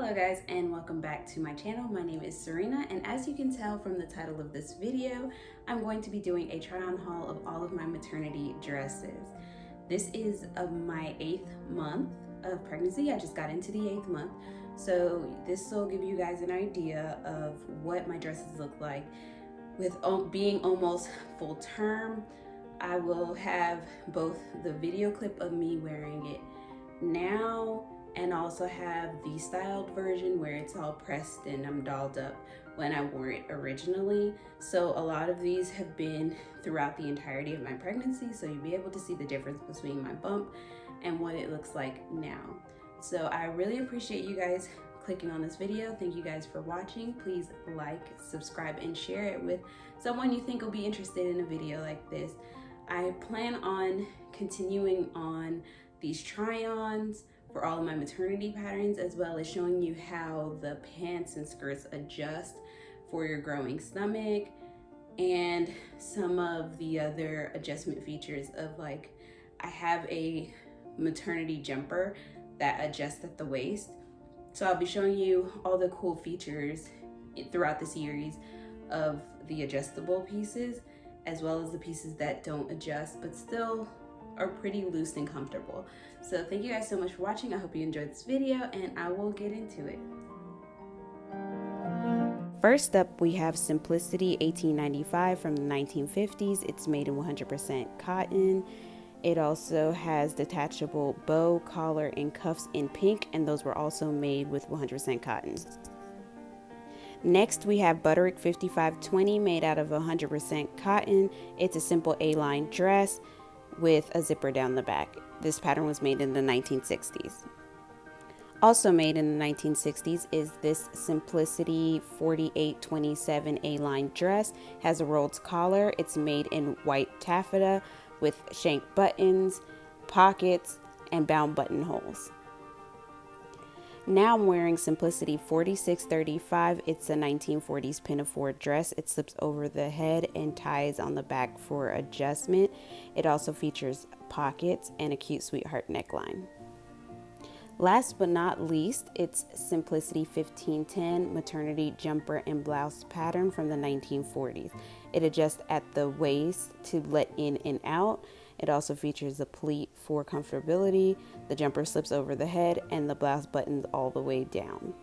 Hello guys, and welcome back to my channel. My name is SewRena, and as you can tell from the title of this video, I'm going to be doing a try-on haul of all of my maternity dresses. This is my 8th month of pregnancy. I just got into the 8th month, so this will give you guys an idea of what my dresses look like. With being almost full term, I will have both the video clip of me wearing it now and also have the styled version where it's all pressed and I'm dolled up when I wore it originally. So a lot of these have been throughout the entirety of my pregnancy, so you'll be able to see the difference between my bump and what it looks like now. So I really appreciate you guys clicking on this video. Thank you guys for watching. Please like, subscribe, and share it with someone you think will be interested in a video like this. I plan on continuing on these try-ons for all of my maternity patterns, as well as showing you how the pants and skirts adjust for your growing stomach and some of the other adjustment features of, like, I have a maternity jumper that adjusts at the waist. So I'll be showing you all the cool features throughout the series of the adjustable pieces, as well as the pieces that don't adjust but still are pretty loose and comfortable. So thank you guys so much for watching. I hope you enjoyed this video, and I will get into it. First up, we have Simplicity 1895 from the 1950s. It's made in 100% cotton. It also has detachable bow, collar, and cuffs in pink, and those were also made with 100% cotton. Next, we have Butterick 5520 made out of 100% cotton. It's a simple A-line dress with a zipper down the back. This pattern was made in the 1960s. Also made in the 1960s is this Simplicity 4827 A-line dress. Has a rolled collar. It's made in white taffeta with shank buttons, pockets, and bound buttonholes. Now I'm wearing Simplicity 4635. It's a 1940s pinafore dress. It slips over the head and ties on the back for adjustment. It also features pockets and a cute sweetheart neckline. Last but not least, it's Simplicity 1510 maternity jumper and blouse pattern from the 1940s. It adjusts at the waist to let in and out. It also features a pleat for comfortability. The jumper slips over the head and the blouse buttons all the way down.